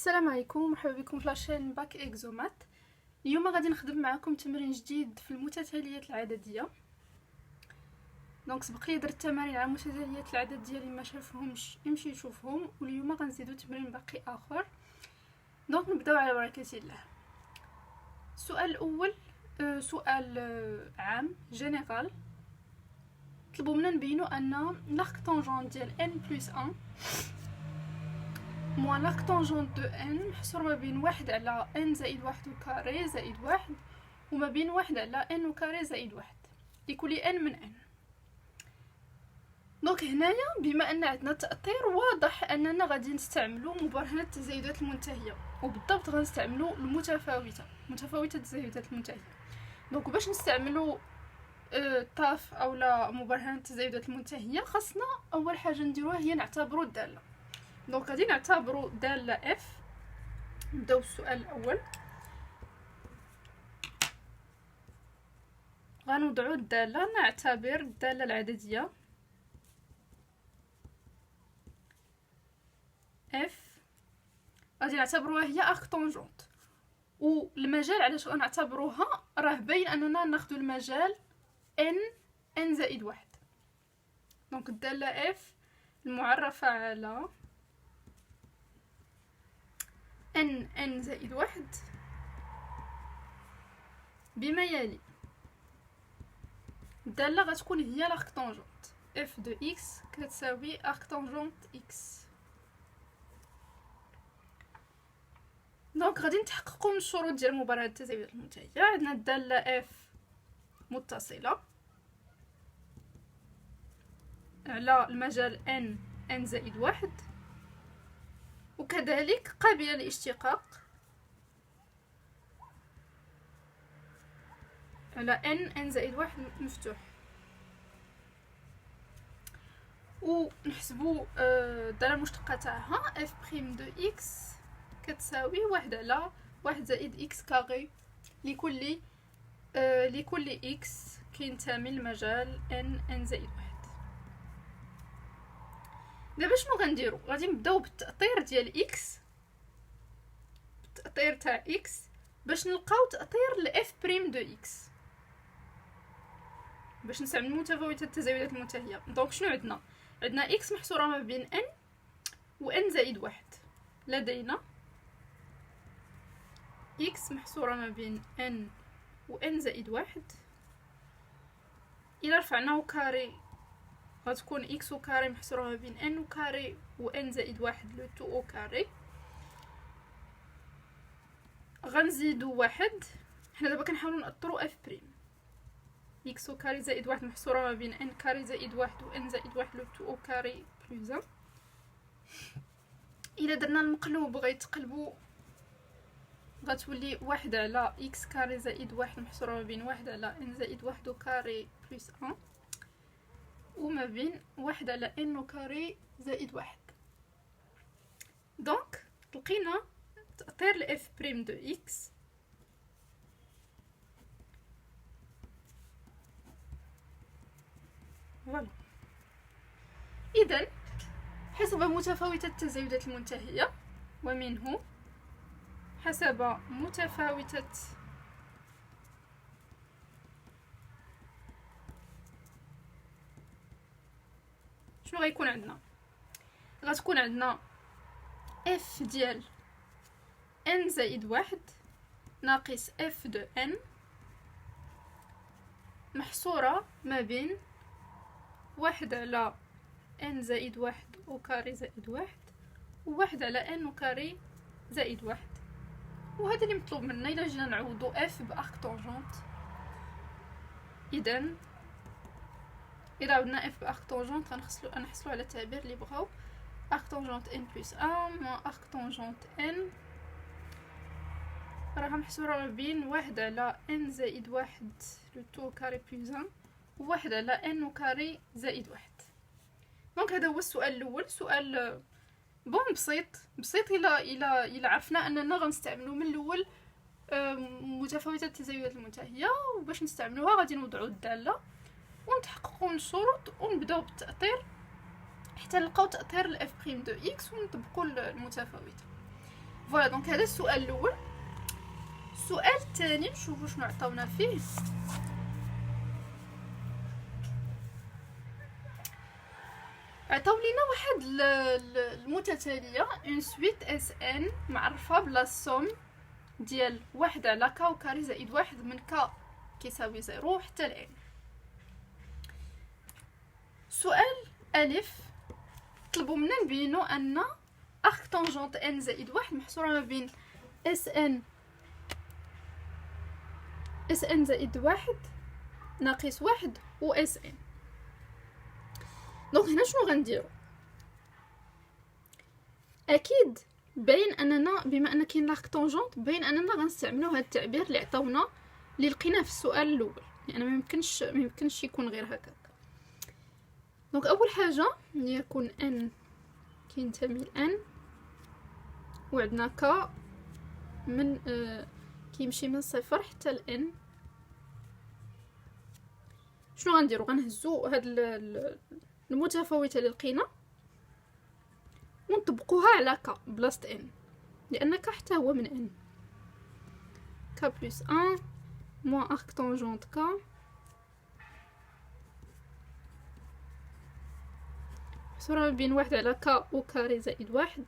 السلام عليكم، مرحبا بكم في لاشين باك اكزومات. اليوم غادي نخدم معكم تمرين جديد في المتتاليات العدديه. دونك سبق لي درت تمارين على المتتاليات العدديه اللي ما شافهمش يمشي يشوفهم، واليوم غنزيدو تمرين باقي اخر. دونك نبداو على بركه الله. السؤال الاول سؤال عام جينيرال. طلبوا منا نبينو ان l'arc tangent ديال n+1 موان l'arc tangent دو n محصور ما بين 1 على n زائد 1 وكاري زائد 1 وما بين 1 على n وكاري زائد 1 لكل n من n. دونك هنايا بما ان عندنا تأطير واضح اننا غادي نستعملو مبرهنة التزايدات المنتهية، وبالضبط غنستعملو متفاوتة التزايدات المنتهية. دونك باش نستعملو طاف او لا مبرهنة التزايدات المنتهية خاصنا اول حاجة نديروها هي نعتبرو الدالة. دونك غادي نعتبروا دالة اف. نبداو بالسؤال الاول. غنوضعوا الدالة، نعتبر الدالة العددية اف غادي نعتبروها هي ارك طونجونت، والمجال علاش غنعتبروها راه باين اننا ناخذ المجال n زائد 1. دونك الدالة اف المعرفة على n زائد 1 بما يلي. الدالة غتكون هي لارك طونجونت f دو x كتساوي ارك طونجونت x. دونك غادي نتحققوا من الشروط ديال مبرهنة التزايدات المنتهية. عندنا الدالة f متصلة على المجال n زائد 1، وكذلك قابلة للاشتقاق على n زائد 1 مفتوح. ونحسبوا الدالة المشتقة تاعها f بريم دو x كتساوي 1 على 1 زائد x كاري لكل x كينتمي لمجال n زائد 1. دابا شنو غنديرو؟ غادي نبداو بالتأطير ديال x، التأطير تاع x باش نلقاو تأطير ل f بريم دو x باش نستعمل متفاوتة التزايدات المنتهية. دونك شنو عندنا x محصورة ما بين n و n زائد 1. لدينا x محصورة ما بين n و n زائد 1. إلا رفعناه كاري غتكون x وكاري محصورة ما بين n وكاري و n زائد 1 لو تو او كاري. غنزيدو 1. حنا دابا كنحاولو نأطرو f بريم. x وكاري زائد 1 محصورة ما بين n كاري زائد 1 و n زائد 1 لو تو او كاري بلوز 1. إلا درنا المقلوب غيتقلبو غتولي 1 على x كاري زائد 1 محصورة ما بين 1 على n زائد 1 كاري بلوس 1 وما بين 1 على n كاري زائد 1. دونك لقينا تأطير ل f بريم دو x فوالا. إذن حسب متفاوتة التزايدات المنتهية، ومنه حسب متفاوتة شنو غيكون عندنا؟ غتكون عندنا f ديال n زائد 1 ناقص f دو n محصورة ما بين 1 على n زائد 1 وكاري زائد 1 و1 على n وكاري زائد 1. وهذا اللي مطلوب منا. إلا جينا نعوضو f بارك طونجونت، إذن إلا عودنا f بارك طونجونت غنحصلو على التعبير اللي بغاو arc tangente n plus 1 moins arc tangente n راها محصورة ما بين 1 على n زائد 1 لو تو كاري بلوز 1 و 1 على n وكاري زائد 1. دونك هذا هو السؤال الاول. سؤال بون بسيط الى عرفنا اننا غنستعملو من الاول متفاوتة التزايدات المنتهية، وباش نستعملوها غادي نوضعو الدالة ونتحققوا من الشروط ونبداو بالتأطير حتى نلقاو تأطير ل f بريم دو x ونطبقوا المتفاوتة. فوالا دونك هذا السؤال الاول. السؤال الثاني نشوفوا شنو عطاونا فيه. عطاو لينا واحد المتتاليه اون سويت اس ان معرفه بلا سوم ديال واحد على كا وكاري زائد واحد من كا كيساوي زيرو حتى لان. سؤال الف طلبوا منا نبينو ان ارك طونجونت ان زائد واحد محصوره ما بين اس ان زائد واحد ناقص واحد و اس ان. دونك هنا شنو غنديرو؟ اكيد باين اننا بما ان كاين لاك طونجونت باين اننا غنستعملوا هذا التعبير اللي عطاونا اللي لقيناه في السؤال الاول، يعني ما يمكنش يكون غير هكاك. دونك اول حاجه يكون ان كينتمي لان وعندنا ك من كيمشي من صفر حتى لان. شنو غنديرو؟ غنهزو هاد المتفاوته اللي لقينا ونطبقوها على ك بلاصه ان، لان ك حتى هو من ان. ك بلس 1 موان ارك طونجونت ك محصورة ما بين واحد على ك او كاري زائد واحد،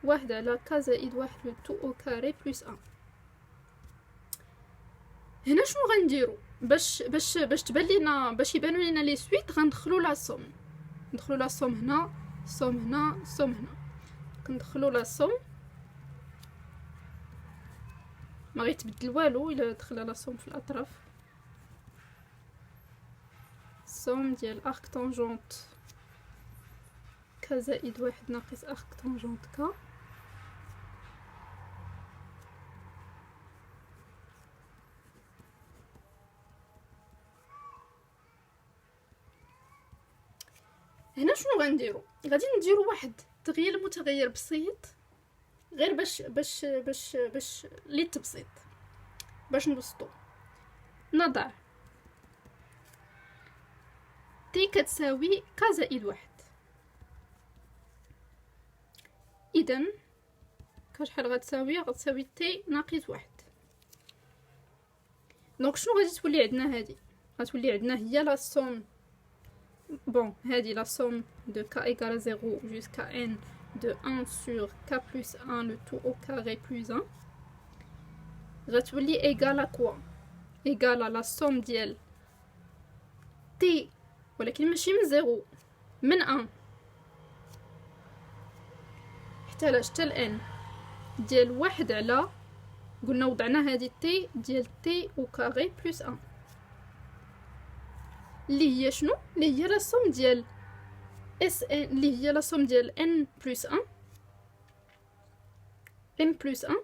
واحد على ك زائد واحد لو تو او كاري بلس 1. هنا شنو غنديرو باش تبان لينا، باش يبانو لينا لي سويت؟ غندخلو لا سوم، ندخلو لا سوم هنا، سوم هنا، سوم هنا. كندخلو لا سوم، ما غيتبدل والو الا دخل لا سوم في الاطراف. سوم ديال ارك طونجونت ك زائد واحد ناقص ارك طونجونت ك هنا شنو غنديرو؟ غادي نديرو واحد تغيير متغير بسيط غير باش للتبسيط، باش نبسطو. نضع تي كتساوي ك زائد واحد. اذا كشحال غتساوي تي ناقص واحد. دونك شنو غادي تولي عندنا؟ هادي غتولي عندنا هي لا سوم. Bon, هذه la somme de k égale à 0 jusqu'à n de 1 sur k plus 1 le tout au carré plus 1 غتولي égale à quoi؟ égale à la somme ديال t ولكن ماشي من 0، من 1 حتى لاش حتى ل n ديال واحد على، قلنا وضعنا هذه t ديال t au carré plus 1 اللي هي شنو؟ اللي هي لا سوم ديال اس ان، اللي هي لا سوم ديال ان بلس 1 ان بلس 1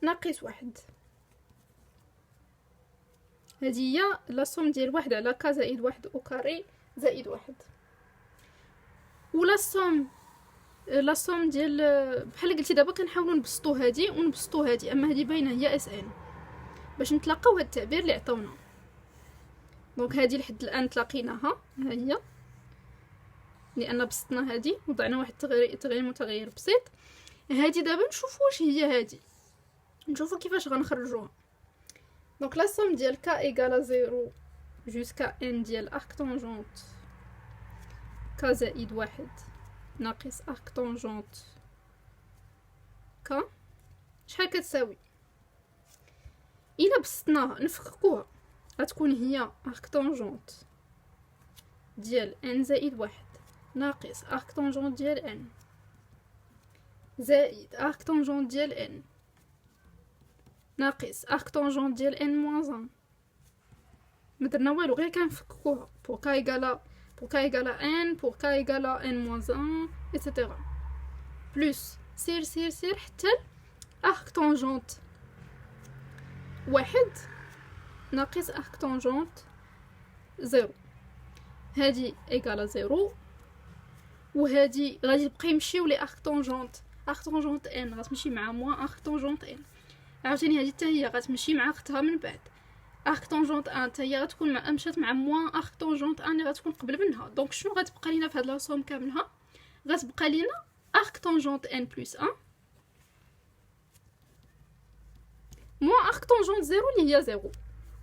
ناقص واحد. هذه هي لا سوم ديال واحد على ك زائد واحد او كاري زائد واحد. ولا سوم لا سوم ديال بحال قلتي دابا كنحاولوا نبسطوا هذه ونبسطوا هذه، اما هذه باينه هي اس ان باش نتلاقاو هاد التعبير اللي عطاونا. دونك هذه لحد الان تلاقيناها، ها هي لان بسطنا هذه وضعنا واحد تغيير متغير بسيط. هذه دابا نشوفوا واش هي هذه، نشوفوا كيفاش غنخرجوها. دونك لا سوم ديال ك ايغال 0 جوسكا ان ديال ارك طونجونت ك زائد واحد ناقص ارك طونجونت ك شحال كتساوي؟ الا بسطناها نفككوها غتكون هي ارك طونجونت ديال ان زائد واحد ناقص ارك طونجونت ديال ان زائد ارك طونجونت ديال ان ناقص ارك طونجونت ديال ان موان 1. ما درنا والو غير كنفككوها pour k égale à n pour k égale à n moins 1 etc. بلس سير حتى ارك طونجونت واحد ناقص ارك طونجونت 0. هادي ايغال 0 وهادي غادي يبقى يمشيو لي ارك طونجونت ان غتمشي مع موان ارك طونجونت ان. عاوتاني هادي حتى هي غتمشي مع اختها من بعد ارك طونجونت ان حتى هي غتكون مشات مع موان ارك طونجونت ان اللي غتكون قبل منها. دونك شنو غتبقى لينا في هاد لا سوم كاملها؟ غتبقى لينا arc tangente n plus 1 moins arc tangente 0 اللي هي 0.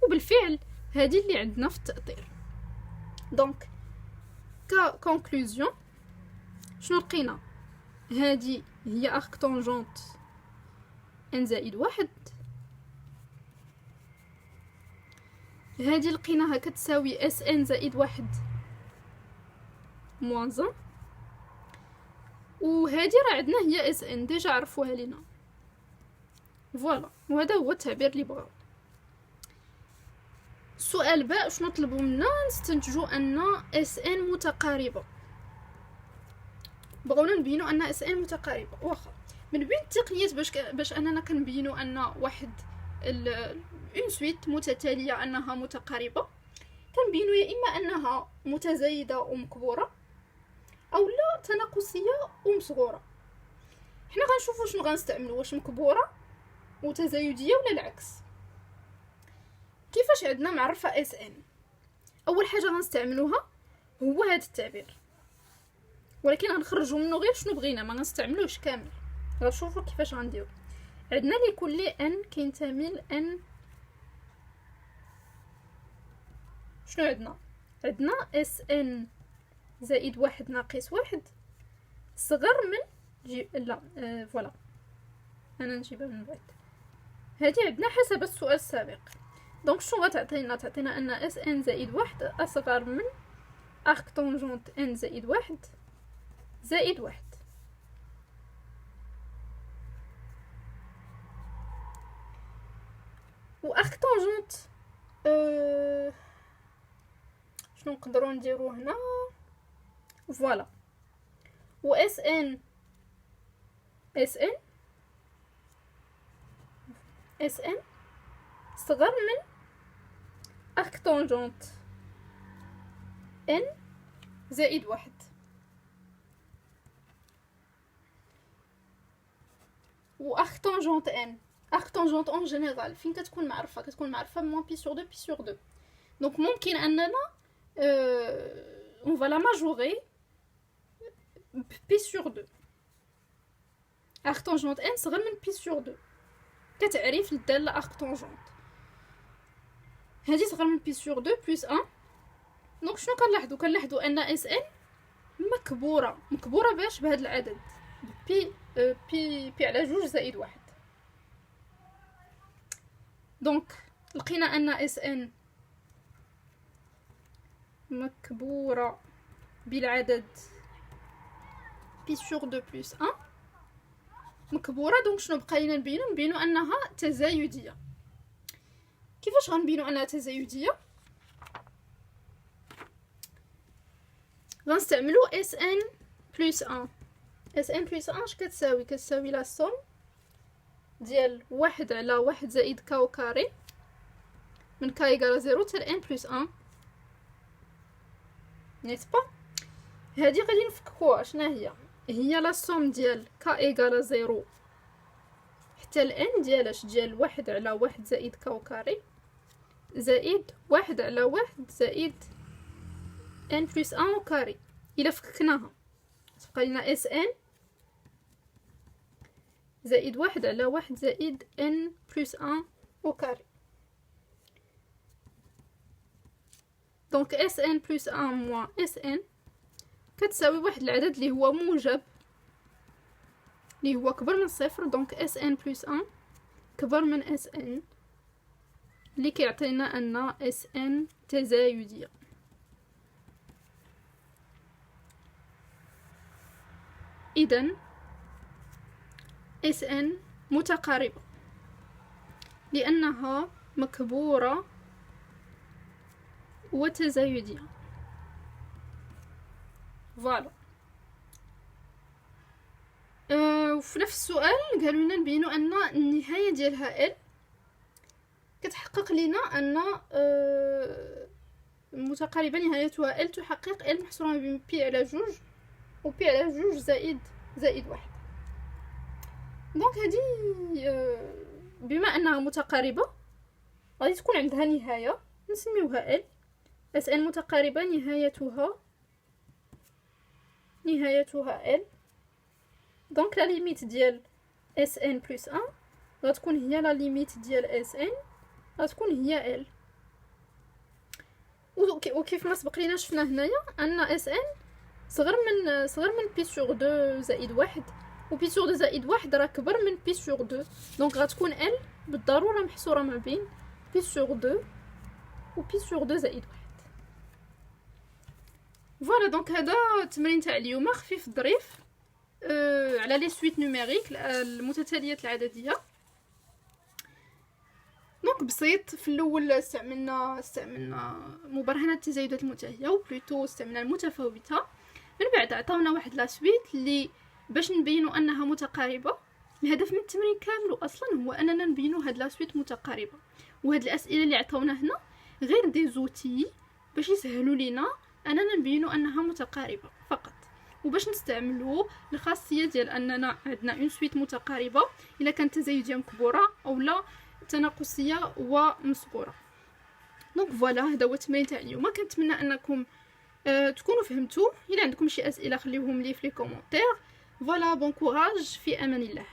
وبالفعل هذه اللي عندنا في التأطير. دونك كونكلوزيون شنو لقينا؟ هذه هي arc tangente n زائد 1. هذه لقيناها كتساوي اس ان زائد 1 موان 1. وهذه راه عندنا هي اس ان ديجا عرفوها لينا. فوالا، وهذا هو التعبير اللي بغاو. السؤال باء شنو طلبوا منا؟ نستنتجوا ان اس ان متقاربه. بغاونا نبينوا ان اس ان متقاربه. واخا من بين التقنيات باش اننا كنبينوا ان واحد اون سويت متتاليه انها متقاربه، كنبينوا يا اما انها متزايده ومكبوره او لا تناقصيه ومصغوره. حنا غنشوفوا شنو غنستعملوا، واش مكبوره متزايديه ولا العكس. كيفاش عندنا معرفه اس ان؟ اول حاجه غنستعملوها هو هذا التعبير، ولكن غنخرجوا منه غير شنو بغينا، ما غنستعملوش كامل. غنشوفوا كيفاش غنديروا. عندنا لكل ان كينتمي لان شنو عندنا اس ان زائد 1 ناقص 1 صغر من لا فوالا انا نجيبها من بعد. هذه عندنا حسب السؤال السابق. دونك شنو تعطينا ان اس ان زائد 1 اصغر من arc tangente n زائد 1 زائد 1. و arc tangente شنو نقدروا نديرو هنا؟ فوالا، و اس ان صغر من arc tangente n زائد 1. و arc tangente n en général فين كتكون معرفه moins pi sur 2 pi sur 2. دونك ممكن اننا on va la majorer pi sur 2. arc tangente n صغر من pi sur 2 كتعريف للداله arc tangente. هذه صغر من pi sur 2 plus 1. دونك شنو كنلاحظوا ان اس ان مكبوره باش بهذا العدد بي على 2 زائد 1. دونك لقينا ان اس ان مكبوره بالعدد بي سور 2 بلس 1 مكبوره. دونك شنو بقى لينا نبينوا انها تزايديه. كيفاش غنبينوا انها تزايديه؟ غنستعملوا اس ان بلس 1. اس ان بلس 1 اش كتساوي لا سوم ديال 1 على 1 زائد كاو كاري من كا ايكال 0 حتى ان بلس 1 نيت با. هذه غادي نفككوها. شنو هي لا سوم ديال كا ايكال 0 حتى الان ديال 1 على 1 زائد كاو كاري زائد 1 على 1 زائد ان بلس 1 او كاري. الا فككناها تبقى لنا اس ان زائد 1 على 1 زائد ان بلس 1 او كاري. دونك اس ان بلس 1 موان اس ان كتساوي واحد العدد اللي هو موجب اللي هو كبر من صفر. دونك اس ان بلس 1 كبر من اس ان اللي كيعطينا ان اس ان تزايديه. اذا اس ان متقاربه لانها مكبوره وتزايديه. فوالا. وفي نفس السؤال قالوا لنا نبينوا ان النهايه ديالها ال كتحقق لنا ان متقاربه نهايتها ال تحقق ال محصوره بين بي على 2 و بي على 2 زائد 1. دونك هذه بما انها متقاربه غادي تكون عندها نهايه نسميوها ال. اس ان متقاربه نهايتها نهايتها ال. دونك لا ليميت ديال اس ان بلس 1 غتكون هي لا ليميت ديال اس ان، غتكون هي ال. وكيف ما سبق لينا شفنا هنايا ان اس ان صغر من بي سور 2 زائد 1، و بي سور 2 زائد 1 راه كبر من بي سور 2. دونك غتكون ال بالضروره محصوره ما بين بي سور 2 و بي سور 2 زائد 1. فوالا دونك هذا التمرين تاع اليوم خفيف الظريف على لي سويت نوميريك، المتتاليات العدديه. دونك بسيط. في الاول استعملنا مبرهنه التزايدات المتهيه، و بلوتو استعملنا المتفاوته. من بعد عطاونا واحد لا سويت اللي باش نبينوا انها متقاربه. الهدف من التمرين كامل اصلا هو اننا نبينوا هاد لا سويت متقاربه، وهاد الاسئله اللي عطاونا هنا غير دي زوتي باش يسهلوا لينا اننا نبينوا انها متقاربه فقط. وباش نستعملوا الخاصيه ديال اننا عندنا اون سويت متقاربه الا كانت تزايديه مكبوره او لا تناقصيه ومصغوره. دونك فوالا هذا هو التمرين تاع اليوم. كنتمنى انكم تكونوا فهمتوا. الا عندكم شي اسئله خليوهم لي في لي كومونتير. فوالا بون كوراج، في امان الله.